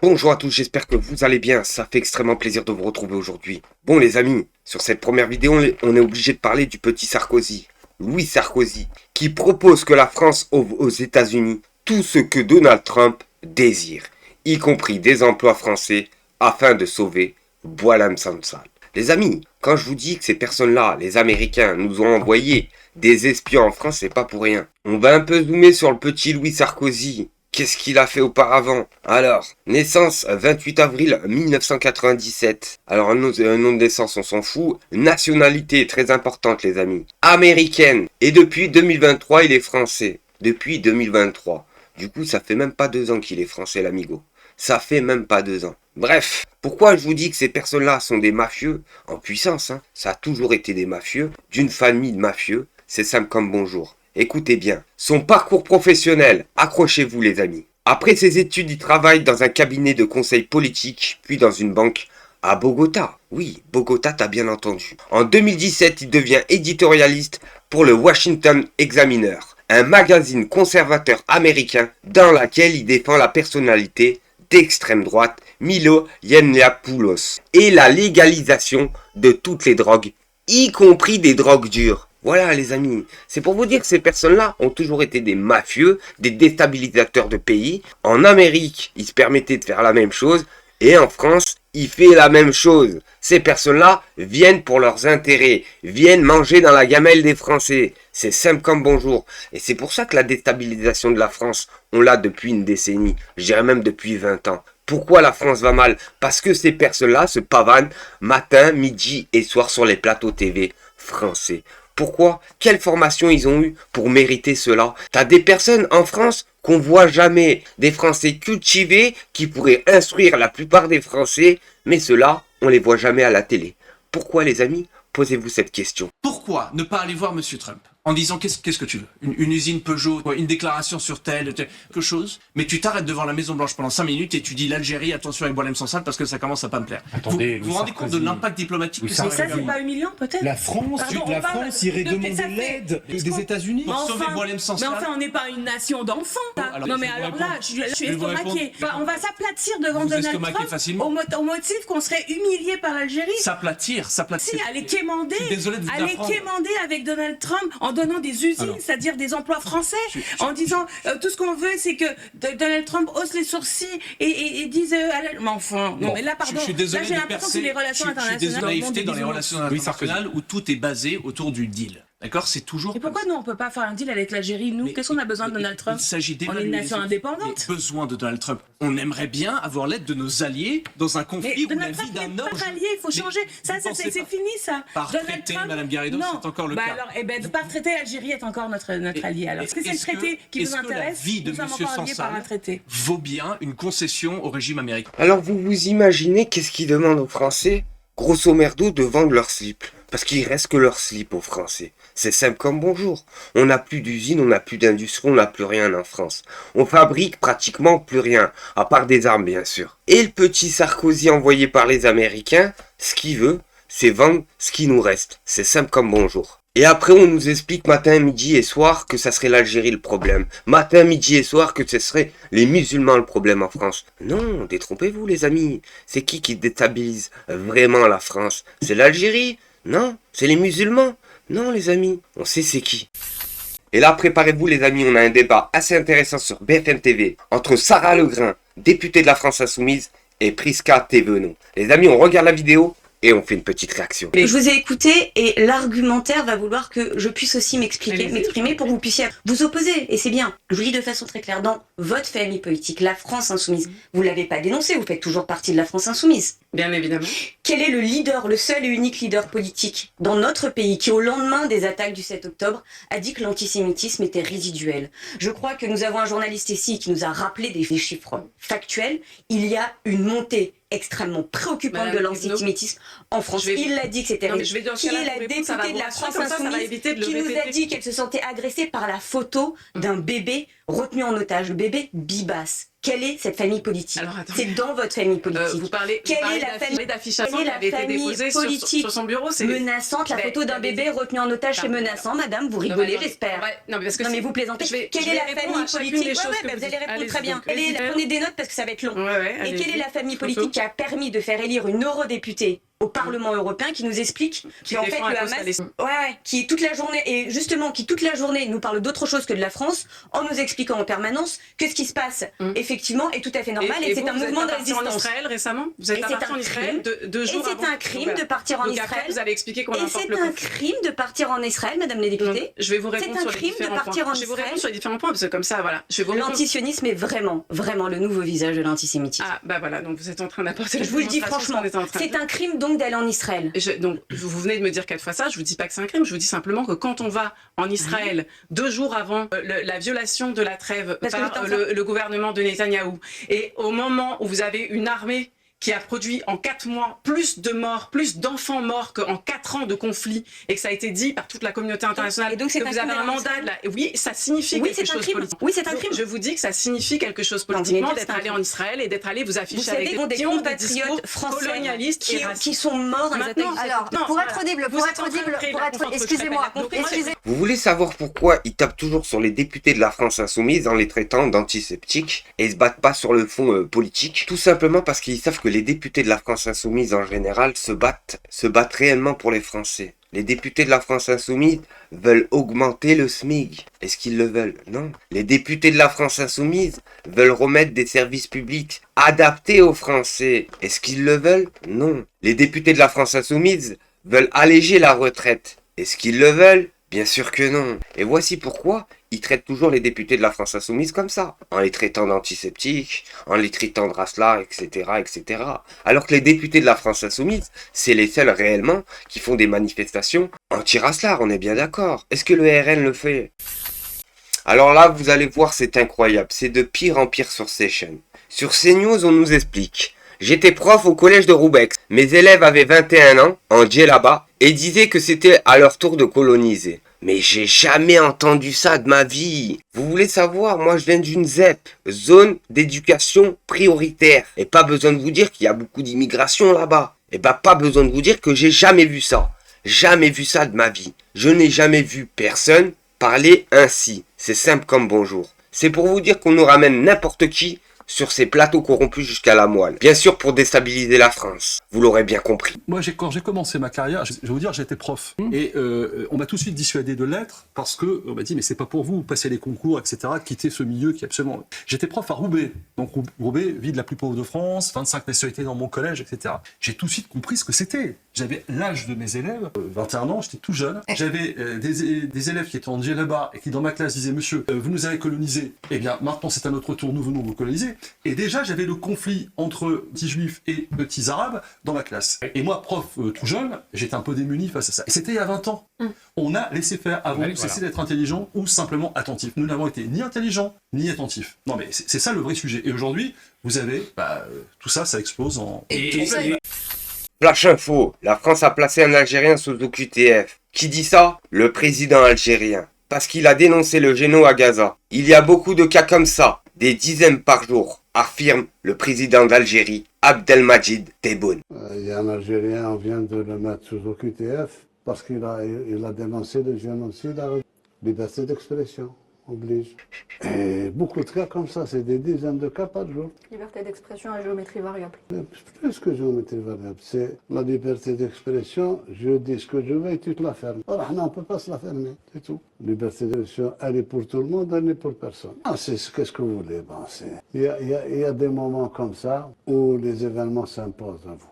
Bonjour à tous, j'espère que vous allez bien, ça fait extrêmement plaisir de vous retrouver aujourd'hui. Bon les amis, sur cette première vidéo, on est obligé de parler du petit Sarkozy, Louis Sarkozy, qui propose que la France offre aux États-Unis tout ce que Donald Trump désire, y compris des emplois français, afin de sauver Boualem Sansal. Les amis, quand je vous dis que ces personnes-là, les Américains, nous ont envoyé des espions en France, c'est pas pour rien. On va un peu zoomer sur le petit Louis Sarkozy. Qu'est-ce qu'il a fait auparavant? Alors, naissance 28 avril 1997. Alors un nom de naissance, on s'en fout. Nationalité très importante les amis. Américaine. Et depuis 2023, il est français. Depuis 2023. Du coup, ça fait même pas 2 ans qu'il est français l'amigo. Ça fait même pas 2 ans. Bref, pourquoi je vous dis que ces personnes-là sont des mafieux en puissance, hein? Ça a toujours été des mafieux, d'une famille de mafieux. C'est simple comme bonjour. Écoutez bien, son parcours professionnel, accrochez-vous les amis. Après ses études, il travaille dans un cabinet de conseil politique, puis dans une banque à Bogota. Oui, Bogota, t'as bien entendu. En 2017, il devient éditorialiste pour le Washington Examiner, un magazine conservateur américain dans lequel il défend la personnalité d'extrême droite Milo Yiannopoulos et la légalisation de toutes les drogues, y compris des drogues dures. Voilà les amis, c'est pour vous dire que ces personnes-là ont toujours été des mafieux, des déstabilisateurs de pays. En Amérique, ils se permettaient de faire la même chose. Et en France, ils font la même chose. Ces personnes-là viennent pour leurs intérêts, viennent manger dans la gamelle des Français. C'est simple comme bonjour. Et c'est pour ça que la déstabilisation de la France, on l'a depuis une décennie. Je dirais même depuis 20 ans. Pourquoi la France va mal? Parce que ces personnes-là se pavanent matin, midi et soir sur les plateaux TV français. Pourquoi? Quelle formation ils ont eu pour mériter cela? T'as des personnes en France qu'on voit jamais, des Français cultivés qui pourraient instruire la plupart des Français, mais ceux-là, on les voit jamais à la télé. Pourquoi les amis? Posez-vous cette question. Pourquoi ne pas aller voir Monsieur Trump en disant qu'est-ce que tu veux, une usine Peugeot, une déclaration sur quelque chose, mais tu t'arrêtes devant la Maison Blanche pendant 5 minutes et tu dis l'Algérie, attention avec Boualem Sansal parce que ça commence à pas me plaire. Attendez, vous vous rendez compte de l'impact diplomatique que ça Mais ça, c'est pas humiliant, peut-être? La France irait demander l'aide des États-Unis pour sauver Boualem Sansal. Mais enfin, on n'est pas une nation d'enfants. Alors, mais alors là, je suis estomaquée. On va s'aplatir devant Vous Donald estomaquez Trump facilement. au motif qu'on serait humilié par l'Algérie. S'aplatir. Si, aller quémander, Désolé de vous apprendre. avec Donald Trump en donnant des usines, c'est-à-dire des emplois français, en disant tout ce qu'on veut, c'est que Donald Trump hausse les sourcils et dise mais enfin, non, mais là, pardon, je suis désolé là, j'ai l'impression que les relations internationales. Je suis désolé de naïveté dans les relations internationales où tout est basé autour du deal. D'accord, c'est toujours. Et pourquoi nous on peut pas faire un deal avec l'Algérie? Nous, qu'est-ce qu'on a besoin de Donald Trump? Il s'agit On est une nation indépendante. Besoin de Donald Trump. On aimerait bien avoir l'aide de nos alliés dans un conflit où la vie d'un homme. Pas allié, il faut changer. Ça, c'est fini, ça. Par traité, Madame Garrido, c'est encore le cas. Alors, par traité, l'Algérie est encore notre allié. Alors, est-ce que c'est le traité qui vous intéresse? La vie de M. Sansal vaut bien une concession au régime américain? Alors vous vous imaginez qu'est-ce qu'ils demandent aux Français? Grosso merdo de vendre leur slip. Parce qu'il reste que leur slip aux Français. C'est simple comme bonjour. On n'a plus d'usine, on n'a plus d'industrie, on n'a plus rien en France. On fabrique pratiquement plus rien, à part des armes bien sûr. Et le petit Sarkozy envoyé par les Américains, ce qu'il veut, c'est vendre ce qui nous reste. C'est simple comme bonjour. Et après on nous explique matin, midi et soir que ça serait l'Algérie le problème. Matin, midi et soir que ce serait les musulmans le problème en France. Non, détrompez-vous les amis. C'est qui déstabilise vraiment la France? C'est l'Algérie? Non, c'est les musulmans. Non les amis, on sait c'est qui. Et là, préparez-vous les amis, on a un débat assez intéressant sur BFM TV entre Sarah Legrain, députée de la France Insoumise, et Prisca Thévenot. Les amis, on regarde la vidéo et on fait une petite réaction. Je vous ai écouté et l'argumentaire va vouloir que je puisse aussi m'exprimer pour que vous puissiez vous opposer. Et c'est bien. Je vous dis de façon très claire, dans votre famille politique, la France Insoumise, vous l'avez pas dénoncé, vous faites toujours partie de la France Insoumise. Bien évidemment. Quel est le leader, le seul et unique leader politique dans notre pays qui, au lendemain des attaques du 7 octobre, a dit que l'antisémitisme était résiduel? Je crois que nous avons un journaliste ici qui nous a rappelé des chiffres factuels. Il y a une montée extrêmement préoccupante de l'antisémitisme en France. Il l'a dit que c'était résiduel. Qui est la députée de la France Insoumise qui nous a dit qu'elle se sentait agressée par la photo d'un bébé retenu en otage, le bébé Bibas. Quelle est cette famille politique? Alors, attends. C'est dans votre famille politique. Vous parlez d'affichage quelle est qui la avait été famille déposé politique sur son bureau. Menaçante, la photo d'un bébé retenu en otage, c'est menaçant, madame. Vous rigolez, j'espère. Non, mais parce que Non, mais vous plaisantez. Quelle est la famille politique? Vous allez répondre très bien. Prenez des notes parce que ça va être long. Et quelle est la famille politique qui a permis de faire élire une eurodéputée au Parlement européen qui nous explique qu'en fait le Hamas, qui toute la journée et justement qui toute la journée nous parle d'autre chose que de la France en nous expliquant en permanence que ce qui se passe effectivement est tout à fait normal et c'est un mouvement de résistance. En Israël récemment, vous êtes parti en Israël deux jours avant. Et c'est un crime de partir en Israël. Vous allez expliquer qu'on Et c'est un crime de partir en Israël, madame la députée. Je vais vous répondre sur les différents points. Je vais vous répondre sur les différents points parce que comme ça, voilà. L'antisionisme est vraiment le nouveau visage de l'antisémitisme. Ah bah voilà, donc vous êtes en train d'apporter. Je vous le dis franchement, c'est un crime donc d'aller en Israël. Donc, vous venez de me dire 4 fois ça, je vous dis pas que c'est un crime, je vous dis simplement que quand on va en Israël 2 jours avant la violation de la trêve par le gouvernement de Netanyahou, et au moment où vous avez une armée qui a produit en 4 mois plus de morts, plus d'enfants morts qu'en 4 ans de conflit, et que ça a été dit par toute la communauté internationale, et donc que vous avez un mandat de la... Oui, ça signifie quelque chose politique. Oui, c'est un crime. Je vous dis que ça signifie quelque chose politiquement d'être allé en Israël et d'être allé vous afficher avec des compatriotes français colonialistes qui sont morts dans les attaques. Alors, pour être audible, excusez-moi, Vous voulez savoir pourquoi ils tapent toujours sur les députés de la France insoumise en les traitant d'antiseptiques et ils se battent pas sur le fond politique? Tout simplement parce qu'ils savent que les députés de la France insoumise en général se battent réellement pour les Français. Les députés de la France insoumise veulent augmenter le SMIC. Est-ce qu'ils le veulent? Non. Les députés de la France insoumise veulent remettre des services publics adaptés aux Français. Est-ce qu'ils le veulent? Non. Les députés de la France insoumise veulent alléger la retraite. Est-ce qu'ils le veulent? Bien sûr que non. Et voici pourquoi ils traitent toujours les députés de la France insoumise comme ça, en les traitant d'antiseptiques, en les traitant de racelards, etc., etc. Alors que les députés de la France insoumise, c'est les seuls réellement qui font des manifestations anti-racelards, on est bien d'accord. Est-ce que le RN le fait? Alors là, vous allez voir, c'est incroyable, c'est de pire en pire sur ces chaînes. Sur CNews, on nous explique. J'étais prof au collège de Roubex. Mes élèves avaient 21 ans, en djellaba, et disaient que c'était à leur tour de coloniser. Mais j'ai jamais entendu ça de ma vie. Vous voulez savoir, moi je viens d'une ZEP, zone d'éducation prioritaire. Et pas besoin de vous dire qu'il y a beaucoup d'immigration là-bas. Et bah pas besoin de vous dire que j'ai jamais vu ça. Jamais vu ça de ma vie. Je n'ai jamais vu personne parler ainsi. C'est simple comme bonjour. C'est pour vous dire qu'on nous ramène n'importe qui sur ces plateaux corrompus jusqu'à la moelle. Bien sûr pour déstabiliser la France. Vous l'aurez bien compris. Moi, quand j'ai commencé ma carrière, je vais vous dire, j'étais prof. Et on m'a tout de suite dissuadé de l'être parce que on m'a dit, mais c'est pas pour vous, passez les concours, etc., quitter ce milieu qui est absolument... J'étais prof à Roubaix. Donc Roubaix, ville la plus pauvre de France, 25 nationalités dans mon collège, etc. J'ai tout de suite compris ce que c'était. J'avais l'âge de mes élèves, 21 ans, j'étais tout jeune. J'avais des élèves qui étaient en djellaba et qui, dans ma classe, disaient, monsieur, vous nous avez colonisés. Eh bien, maintenant, c'est à notre tour, nous venons vous coloniser. Et déjà, j'avais le conflit entre petits juifs et petits arabes dans ma classe. Et moi, prof tout jeune, j'étais un peu démuni face à ça. Et c'était il y a 20 ans. On a laissé faire avant de cesser d'être intelligent ou simplement attentif. Nous n'avons été ni intelligents, ni attentifs. Non mais c'est ça le vrai sujet. Et aujourd'hui, vous avez, tout ça, ça explose en... Flash info, la France a placé un Algérien sous OQTF. Qui dit ça? Le président algérien. Parce qu'il a dénoncé le génocide à Gaza. Il y a beaucoup de cas comme ça, des dizaines par jour, affirme le président d'Algérie, Abdelmadjid Tebboune. Il y a un Algérien, on vient de le mettre sous OQTF parce qu'il a dénoncé le génocide à la liberté d'expression. Oblige. Et beaucoup de cas comme ça, c'est des dizaines de cas par jour. Liberté d'expression à géométrie variable. Plus que géométrie variable, c'est la liberté d'expression, je dis ce que je veux et tu te la fermes. Alors, non, on ne peut pas se la fermer, c'est tout. Liberté d'expression, elle est pour tout le monde, elle n'est pour personne. Qu'est-ce que vous voulez? Il y a des moments comme ça où les événements s'imposent à vous.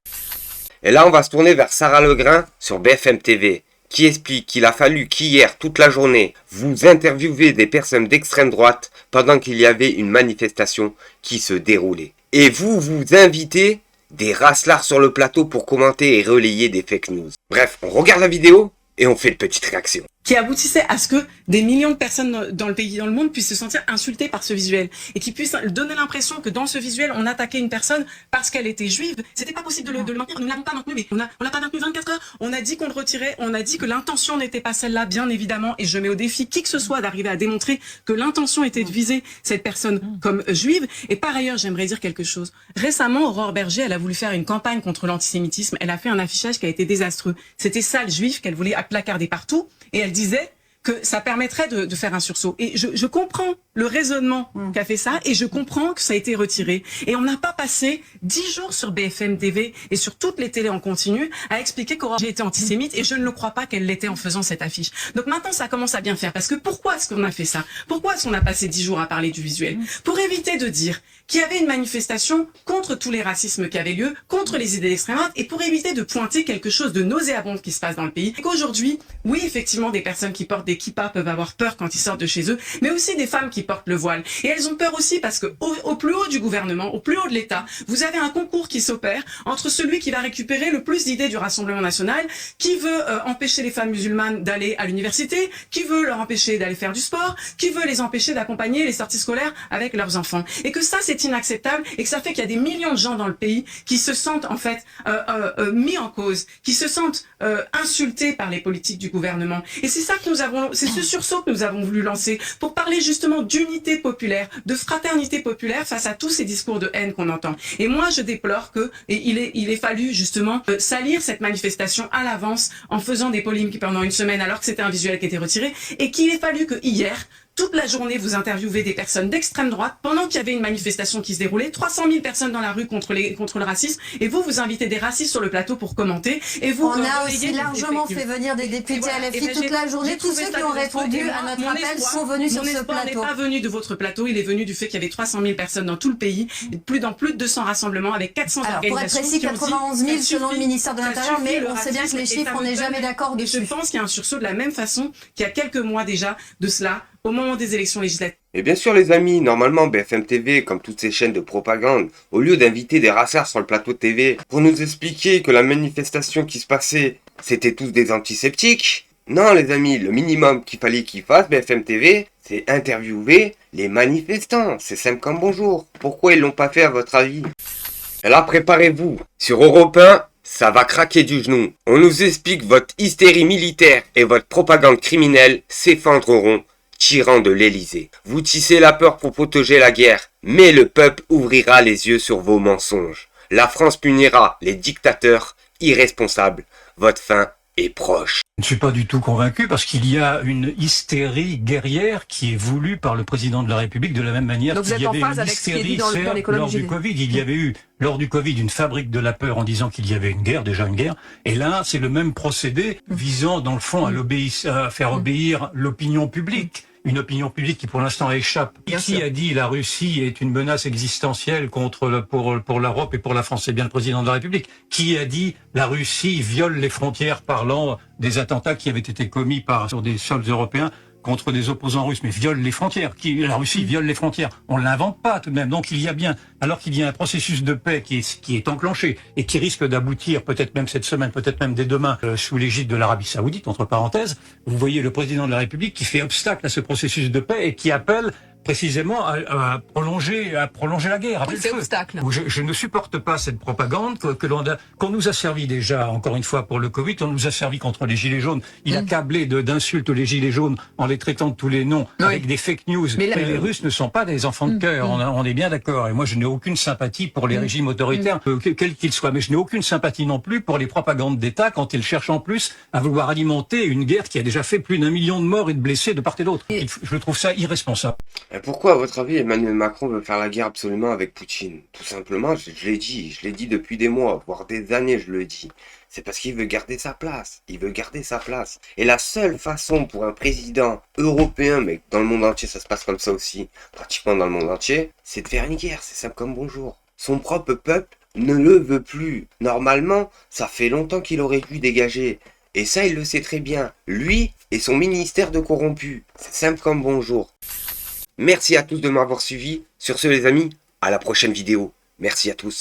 Et là, on va se tourner vers Sarah Legrain sur BFM TV. Qui explique qu'il a fallu qu'hier, toute la journée, vous interviewez des personnes d'extrême droite pendant qu'il y avait une manifestation qui se déroulait. Et vous invitez des racelards sur le plateau pour commenter et relayer des fake news. Bref, on regarde la vidéo et on fait une petite réaction. qui aboutissait à ce que des millions de personnes dans le pays, dans le monde, puissent se sentir insultées par ce visuel et qui puissent donner l'impression que dans ce visuel, on attaquait une personne parce qu'elle était juive. C'était pas possible de le maintenir. Nous ne l'avons pas maintenu, mais on l'a pas maintenu 24 heures. On a dit qu'on le retirait. On a dit que l'intention n'était pas celle-là, bien évidemment. Et je mets au défi qui que ce soit d'arriver à démontrer que l'intention était de viser cette personne comme juive. Et par ailleurs, j'aimerais dire quelque chose. Récemment, Aurore Berger, elle a voulu faire une campagne contre l'antisémitisme. Elle a fait un affichage qui a été désastreux. C'était sale juif qu'elle voulait placarder partout. Et elle disait que ça permettrait de faire un sursaut. Et je comprends le raisonnement qu'a fait ça, et je comprends que ça a été retiré. Et on n'a pas passé 10 jours sur BFM TV et sur toutes les télés en continu à expliquer qu'Aurore était antisémite, et je ne le crois pas qu'elle l'était en faisant cette affiche. Donc maintenant, ça commence à bien faire. Parce que pourquoi est-ce qu'on a fait ça? Pourquoi est-ce qu'on a passé 10 jours à parler du visuel? Pour éviter de dire qu'il y avait une manifestation contre tous les racismes qui avaient lieu, contre les idées d'extrême droite, et pour éviter de pointer quelque chose de nauséabond qui se passe dans le pays. Et qu'aujourd'hui, oui, effectivement, des personnes qui portent des kippas peuvent avoir peur quand ils sortent de chez eux, mais aussi des femmes qui portent le voile. Et elles ont peur aussi parce que au plus haut du gouvernement, au plus haut de l'État, vous avez un concours qui s'opère entre celui qui va récupérer le plus d'idées du Rassemblement national, qui veut empêcher les femmes musulmanes d'aller à l'université, qui veut leur empêcher d'aller faire du sport, qui veut les empêcher d'accompagner les sorties scolaires avec leurs enfants. Et que ça, c'est inacceptable, et que ça fait qu'il y a des millions de gens dans le pays qui se sentent en fait mis en cause, qui se sentent insultés par les politiques du gouvernement. Et c'est ça que nous avons, c'est ce sursaut que nous avons voulu lancer pour parler justement d'unité populaire, de fraternité populaire face à tous ces discours de haine qu'on entend. Et moi, je déplore que il ait fallu justement salir cette manifestation à l'avance en faisant des polémiques pendant une semaine alors que c'était un visuel qui était retiré, et qu'il ait fallu que hier, toute la journée, vous interviewez des personnes d'extrême droite pendant qu'il y avait une manifestation qui se déroulait, 300 000 personnes dans la rue contre le racisme, et vous invitez des racistes sur le plateau pour commenter, et vous... On a aussi largement fait venir des députés LFI toute la journée. Tous ceux qui ont répondu à notre appel sont venus sur ce plateau. Mon espoir n'est pas venu de votre plateau, il est venu du fait qu'il y avait 300 000 personnes dans tout le pays, dans plus de 200 rassemblements avec 400 organisations. Pour être précis, 91 000 selon le ministère de l'Intérieur, mais on sait bien que les chiffres, on n'est jamais d'accord dessus. Et je pense qu'il y a un sursaut de la même façon qu'il y a quelques mois déjà de cela, au moment des élections législatives. Et bien sûr les amis, normalement BFM TV, comme toutes ces chaînes de propagande, au lieu d'inviter des racistes sur le plateau de TV pour nous expliquer que la manifestation qui se passait, c'était tous des antiseptiques, non les amis, le minimum qu'il fallait qu'ils fassent BFM TV, c'est interviewer les manifestants. C'est simple comme bonjour. Pourquoi ils l'ont pas fait à votre avis? Et là préparez-vous, sur Europe 1, ça va craquer du genou. On nous explique votre hystérie militaire et votre propagande criminelle s'effondreront, tyran de l'Élysée. Vous tissez la peur pour protéger la guerre, mais le peuple ouvrira les yeux sur vos mensonges. La France punira les dictateurs irresponsables. Votre fin est proche. Je ne suis pas du tout convaincu parce qu'il y a une hystérie guerrière qui est voulue par le président de la République de la même manière qu'il y avait une hystérie lors du Covid. Il y avait eu, lors du Covid, une fabrique de la peur en disant qu'il y avait une guerre, déjà une guerre. Et là, c'est le même procédé visant, dans le fond, à faire obéir l'opinion publique. Une opinion publique qui pour l'instant échappe. Qui a dit la Russie est une menace existentielle pour l'Europe et pour la France? C'est bien le président de la République. Qui a dit la Russie viole les frontières, parlant des attentats qui avaient été commis sur des sols européens contre des opposants russes, mais viole les frontières. La Russie viole les frontières. On l'invente pas tout de même. Donc il y a bien, alors qu'il y a un processus de paix qui est enclenché et qui risque d'aboutir peut-être même cette semaine, peut-être même dès demain, sous l'égide de l'Arabie Saoudite, entre parenthèses, vous voyez le président de la République qui fait obstacle à ce processus de paix et qui appelle précisément à prolonger la guerre. Après le feu. Je ne supporte pas cette propagande qu'on nous a servi déjà, encore une fois, pour le Covid, on nous a servi contre les gilets jaunes. Il a câblé d'insultes les gilets jaunes en les traitant de tous les noms, avec des fake news. Mais les Russes ne sont pas des enfants de cœur, on est bien d'accord. Et moi, je n'ai aucune sympathie pour les régimes autoritaires, quels qu'ils soient. Mais je n'ai aucune sympathie non plus pour les propagandes d'État quand ils cherchent en plus à vouloir alimenter une guerre qui a déjà fait plus d'1 million de morts et de blessés de part et d'autre. Je trouve ça irresponsable. Pourquoi, à votre avis, Emmanuel Macron veut faire la guerre absolument avec Poutine? Tout simplement, je l'ai dit depuis des mois, voire des années, je le dis. C'est parce qu'il veut garder sa place. Il veut garder sa place. Et la seule façon pour un président européen, mais dans le monde entier, ça se passe comme ça aussi, pratiquement dans le monde entier, c'est de faire une guerre. C'est simple comme bonjour. Son propre peuple ne le veut plus. Normalement, ça fait longtemps qu'il aurait dû dégager. Et ça, il le sait très bien. Lui et son ministère de corrompus. C'est simple comme bonjour. Merci à tous de m'avoir suivi. Sur ce les amis, à la prochaine vidéo. Merci à tous.